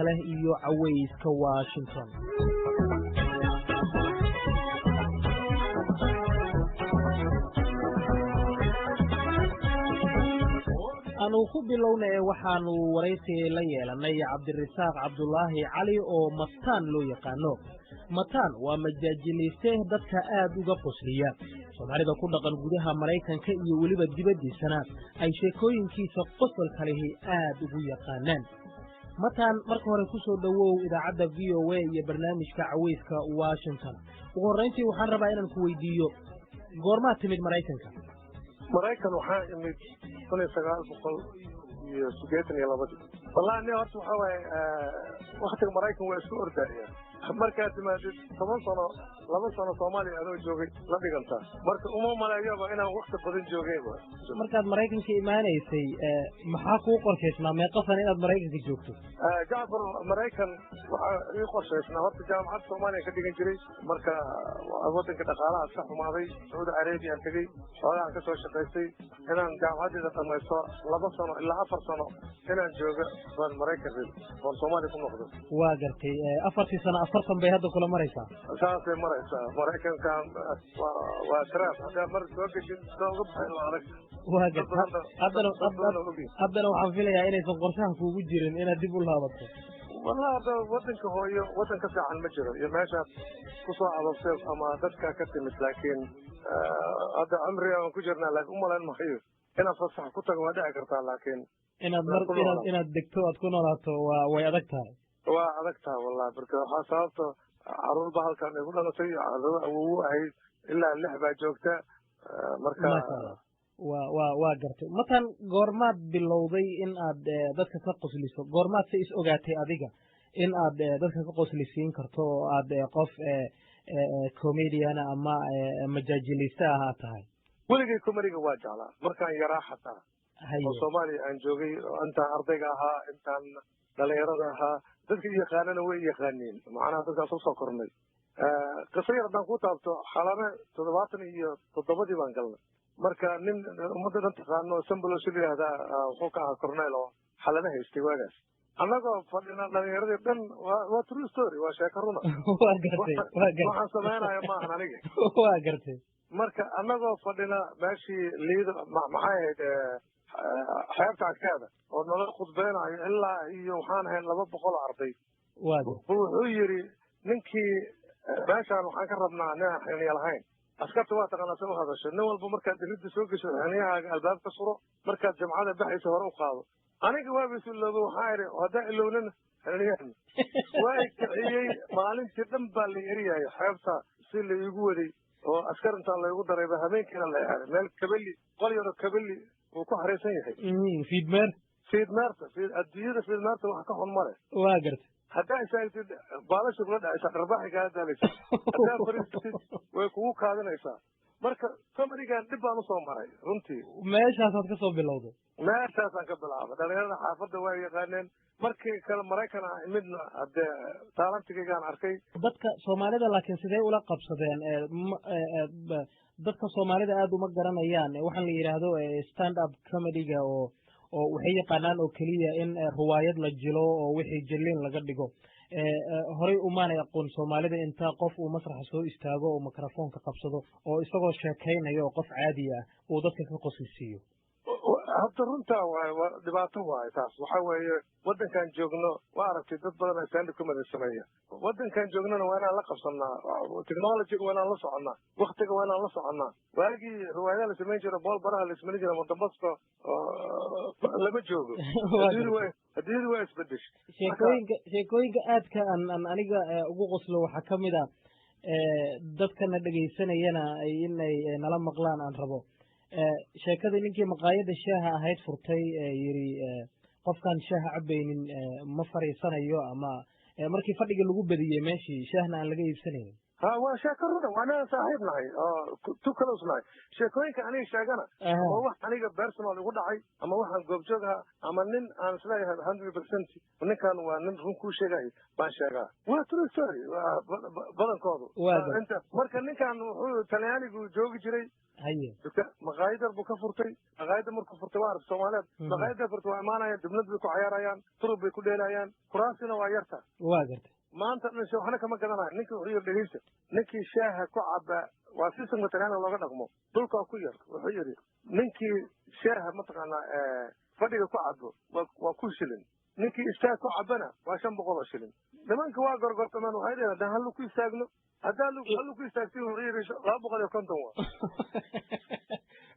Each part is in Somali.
kale iyo cawayska Washington. aanu ku bilownay waxaanu waraysi la yeelanay Cabdirasaaq Cabdullaahi Cali oo Mataan loo yaqaano. Mataan waa majaajiliste dadka aad uga qosliya Soomaalida ku dhaqan gudaha Mareykanka iyo waliba dibadiisana ay sheekooyinkiisa qosolka leh aad ugu yaqaanaan. Mataan marka hore ku soo dhawow idaacadda VOA iyo barnaamijka Cawayska Washington. ugu horreyntii waxaan rabaa inaan ku weydiiyo goorma timid Mareykanka? Mareykan waxaa imid 1982 wallahi horta waxa way waqtiga Mareykan waa isku ordaya markaad timaadid 10 sano 2 sano Soomaaliya adoo joogay la dhiganta marka uma maleeyaba inaan waqti badan joogayba markaad Mareykanka imaanaysay maxaa ku qorshaysnaa meeqa sano inaad Mareykanka joogto? Jaafar Mareykan waxa ii qorshaysnaa horta jaamacad Soomaaliya ka dhigan jiray marka wadanka dhaqaalaha ka xumaaday Saudi Arabia tagay xoolaha ka soo shaqaystay inaan jaamacadda dhamaysto 2 sano ilaa 4 sano inaan joogo Mareykan oo Soomaaliya ku noqdo waa gartay 4 sano 40 bay hadda kula maraysaa saasay maraysaa Mareykanka waa taraaf hada mar soo gashin soo baxay adag waa gartay haddana waxaan filayaa inaysan qorshahan kuugu jirin inaad dib u laabato wallahi wadanka hooyo wadanka fiican ma jiro iyo meesha ku soo adoobtay ama dadka ka timid laakiin hada amri aan ku jirnaa laakiin umalaan maayo inaad fasax ku tago waa dhici kartaa laakiin inaad degto aad ku noolaato way adag tahay wallahi barka waxa sababta caruur ba halkan ay ku dhalatay caruur awow ahayd ilaa 6 baa joogta marka waa gartay Mataan goormaad bilowday in aad dadka ka qosliso goormaad si is ogaatay adiga in aad dadka ka qoslisiin karto oo aad qof comedian ama majaajiliste ah tahay weligay comedy waa jeclaa markaan yaraa xataa oo Soomaaliya aan joogay intaan ardayga ahaa intaan dhalinyarada ahaa dadka yaqaanana way yaqaaniin macnaha dadkaas soo kornay qasayr haddaan ku taabto xalame 77 baan galnay marka nin ummadda dhan taqaano Sambalo Shiliyaada wuxuu ka ahaa cornel oo xalame haystay waagaas annagoo fadhina dhalinyaradii dhan waa true story waa sheeko runa waa gartay waxaan samaynayo maahan aniga waa gartay marka annagoo fadhina meeshii liido maxay ahayd xeebta agteeda oo nala khudbeynayo ilaa iyo waxaan ahayn 200 arday wuxuu yiri ninkii meeshaan waxaan ka rabnaa inaan xilliya lahayn askarta waa taqaanaa soo hadasho nin walba markaad diridda soo gasho xiliyahaaga albaabka suro markaad jamcada baxayso hore u qaado aniga waa bisuloobo waxaa iri hadaa ilownan xiliyahan waa kiciyey maalintii dhan baa la eriyay xeebta si la igu waday oo askar inta la igu daray habeenkii la yaaray meel kabali qol yar kabali uu ku xareysan yahay fiidmeerta wax ka xun mare waa gartay haddaa isaagtid baalasha kula dhacaysaa dharbaaxi kaa daalaysa haddaa fariistid way kugu kaadinaysaa marka comedigan dhib baan usoo maray runtii meeshaasaad ka soo bilowday meeshaasaan ka bilaabay dhalinyarada xaafadda waa yaqaaneen markii kale Mareykan ah midna hadee taalantigaygaan arkay dadka Soomaalida laakiin sidee ula qabsadeen dadka Soomaalida aad uma garanayaan waxaan la yiraahdo stand up comedy-ga oo waxay yaqaanaan oo kaliya in riwaayad la jilo oo wixii jilin laga dhigo horay umaanay aqoon Soomaalida inta qof uu masraxa soo istaago oo mikrofoonka qabsado oo isagoo sheekaynayo oo qof caadi ah uu dadka ka qoslisiyo hadda runtaa waa dhibaato waay taas waxa weeye wadankan joogno waa aragtay dad badan stand up comedy sameeya wadankan joognana waa inaan la qabsanaa technology waa inaan la soconaa waqtiga waa inaan la soconaa waagii riwaayadaha la sameyn jiray bool baraha la sameyn jiray Mombasa lama joogo hadii waa isbedeshay sheekooyinka aadka aan aniga ugu qoslo waxa kamid ah dadkana dhageysanayana inay nala maqlaan aan rabo sheekadii ninkii maqaayada shaaha ahayd furtay yiri qofkan shaaha cabaynin ma fariisanayo ama markii fadhiga lagu badiyay meeshii shaahna aan laga iibsanayn ha waa sheeko runa waana saaxiib nahay tu close nahay sheekooyinka aniga sheegana ama wax aniga personal igu dhacay ama waxaan goobjoog ahaa ama nin aan isleeyahay 100% ninkan waa nin run kuu sheegay baan sheegaa waa true story badankoodu inta marka ninkan wuxuu talyaanigu joogi jiray maqaayadar buu ka furtay maqaayada markuu furtay waa arag Soomaaliyeed maqaayada furtay waa imaanayaan dibnad bay ku ciyaarayaan turub bay ku dheelayaan kuraasina waa yarta waa gartay maanta waxna kama gadanayo ninkii wuxuu yiri dhegeysta ninkii shaaha ku caba waa systemka talyaaniga looga dhaqmo dhulka ku yar wuxuu yiri ninkii shaaha mataqaanaa fadhiga ku cabo waa ku shilin ninkii istaag ku cabana waa 500 shilin nimanka waa gorgortamaan waxay leedahay hal ku istaagno haddaan hal ku istaagtay wuxuu yiri 250 waa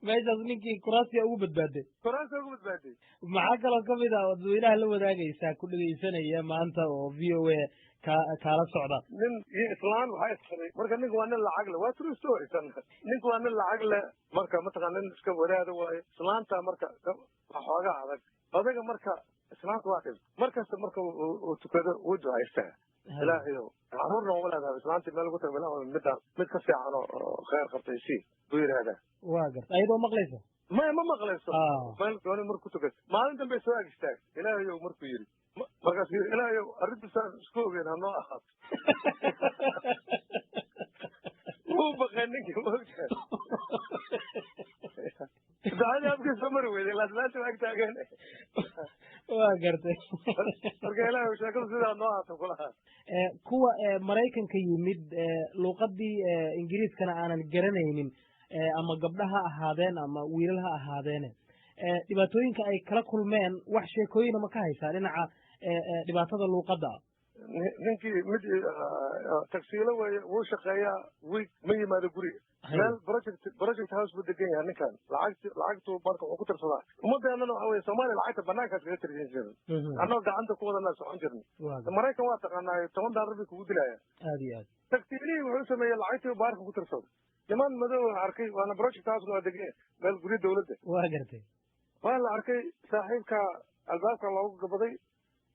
meeshaas ninkii kuraasiga ugu badbaaday maxaa kaloo ka mid ah dadweynaha la wadaagaysaa ku dhegeysanaya maanta oo VOA kaala socda nin iyo islaan waxay isqaray marka ninka waa nin lacag leh waa true story ninka waa nin lacag leh marka mataqaan nin iska wadaada waaye islaanta marka waxoogaa adag odaga marka islaanta waa dhib markasta marka uu tukado uu ducaystaa ilaahayow caruurna uma leedahay islaantii meel ugu taga mid ka fiican oo khayr qabtay si buu yidhaahdaa waa garta ayadoo maqlaysa ma maqlayso meel gooni markuu tukad maalin dambe soo ag istaag ilaahayow markuu yidhi markaas yidhi ilaahayow arrintiisaan isku ogeyn hanoo ahaato wuu baqay ninkii moogtaa ducadii afkiisa mari weyday laaslaanta waa ag taageen waa gartay marka ilaahayow sheekadu sidaa noo ahaato kulahaa kuwa maraykanka yimid luuqadii ingiriiskana aanan garanaynin ama gabdha ha ahaadeen ama wiilal ha ahaadeene dhibaatooyinka ay kala kulmeen wax sheekooyina ma ka haysaa dhinaca dhibaatada luuqadda ninkii mid tagsiilo weeye wuu shaqeeyaa wiig ma yimaado guriga meel project house buu degan yahay ninkan lacagtu marka wuxuu ku tirsadaa ummadeennana waxa weye soomaaliya lacagta banaankaas kaga tirsan jirin annagoo gacanta ku wadanaa socon jirnay maraykan waa taqaanaa $10 bay kugu dilayaan aad iyo aad tagsiilihii wuxuu sameeyey lacagtii baarka ku tirsada niman madow arkay waana project house waa degan meel guryo dawladda waa gartay waa la arkay saaxiibka albaabka loogu gabaday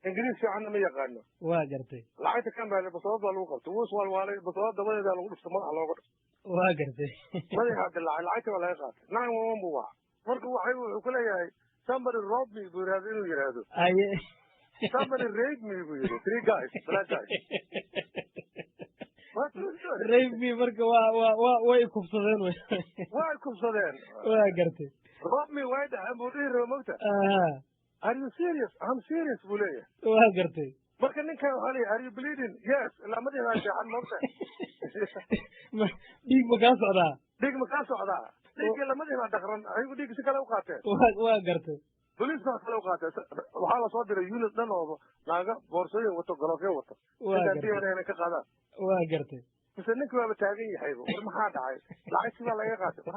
ingiriis fiicanna ma yaqaano waa gartay lacagta kan baa basood baa lagu qabtay wuu iswaalwaalay basood dabadeeda lagu dhifta madaxa looga dhifta waa gartay madaxa dilaacay lacagta baa laga qaatay 911 buu waa marka wuxuu ku leeyahay somebody robbed me buu yidhahdo inuu yidhaahdo somebody raped me buu yidhi 3 guys black guys rape me marka way kubsadeen way kubsadeen waa gartay rob me way dhaxan buu dhihi raba mogta are you serious I'm serious buu leeyahay waa gartay marka ninkan waxaa leeyahay are you bleeding yes ilaa madaxaa fiican mogta dhiig ma kaa socdaa dhiigga lamadii baa dhaqran ayagu dhiig si kale u qaateen waa gartay boliis baa kale u qaatay waxaa lasoo diray unit dhan oo naaga boorsooyin wato golofyo wato inay ka qaadaan waa gartay mise ninkii waaba taagan yahayba war maxaa dhacay lacagtii baa laga qaatay war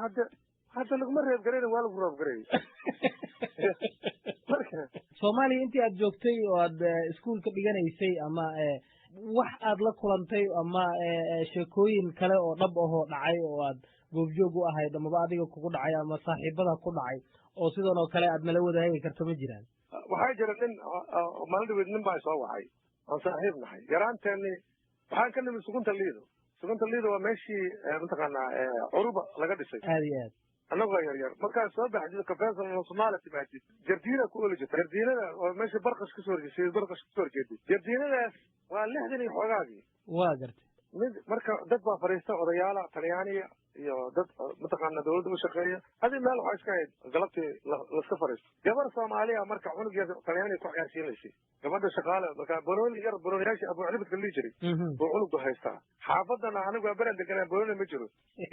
hadda laguma reeb garayna waa lagu reeb garayay soomaaliya intii aad joogtay oo aad iskuulka dhiganaysay ama wax aad la kulantay ama sheekooyin kale oo dhab ahoo dhacay oo aad goobjoog u ahayd amaba adiga kugu dhacay ama saaxiibada ku dhacay oo sidan oo kale aad nala wadaagi karto ma jiraan waxaa jira nin maalin dhaweed nin baa soo wacay aan saaxiib nahay yaraanteeni waxaan ka nimid sugunta liido waa meeshii mataqaanaa curuba laga dhisay aad iyo aad annagoo yaryar markaad soo baxdid kafeesan Soomaaliya timaadid jardiina ku oli jirta jardiinada oo meesha barqash ka soo horjeeday jardiinadaas waa 60 iyo xogaagii waa gartay mid marka dad baa fariista odayaala talyaaniga iyo dad mataqaana dawladda u shaqeeya hadii meel waxa iska hayd galabtii la iska fariisto gabar Soomaaliya marka cunugeeda talyaaniga ku ciyaarsiinaysa gabadha shaqaale marka borooniyaasha abu cilibka lii jiray oo cunugu haystaa xaafadana anigu waa baran deganaa borooni ma jiro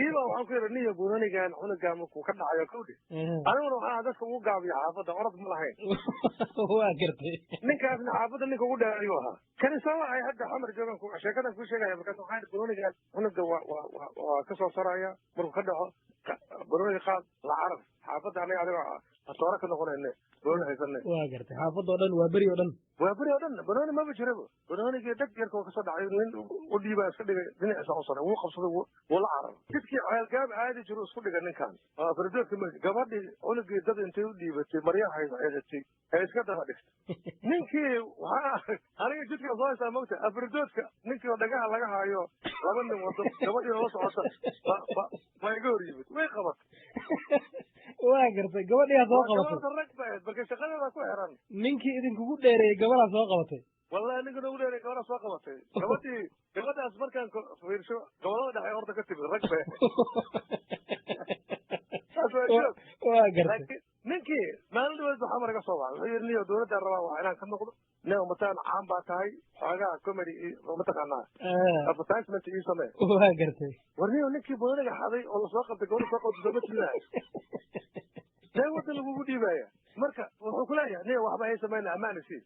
iiba waxaan ku yidhi niyo boroonigan cunuga markuu ka dhacayo kowdhi aniguna waxaan dadka ugu gaabiya xaafadda orod ma lahayn waa gartay ninkaasna xaafadda ninka ugu dhaariyo ahaa kani soo wacay hadda xamar joogan sheekadan ku sheegaya markaas waxaan boroonigan cunuga waa ka soo saraya markuu ka dhaco بروني قاد العرب حافظ عليه على الطوارئ كنا قلنا بروني هيسنة واقرت حافظ ودن وبري ودن بروني ما بيشربه بروني كده يركو كسر عيون ودي بس كده دنيا أصلا هو خمسة ولا عرب تذكي على الجاب عادي جلوس كل جنين كان فردوس كمان قبضي أقول لك ده أنت ودي بس مريا هاي هاي كده هذا نينكي أنا جيت كذا ساموته فردوس نينكي ودقها لقاها أيوه لمن وصل قبضي وصل ما يقول يبت وين قبض واقرت قبضي هذا قبض الركبة بلكي شغالة ما كويران نينكي إذن كقول ديري قبل هذا قبضي والله نينكي نقول ديري قبل هذا قبضي قبضي أصبر كان في شو قبل هذا حيورد كتب الركبة واقرت ninkii maalin walba waxa maraga soo wacay wuxuu yiri dowladda rabaa waa inaan ka noqdo noo mataan caan baa tahay xoogaa comedy ma taqaanaa advertisement iyo samee waa gartay warniyo ninkii boodada xaday oo la soo qabtay gobol soo qabtay sababtiina day wada lagu dhiibaya marka wuxuu ku leeyahay waxba ay sameeyaan amaanisi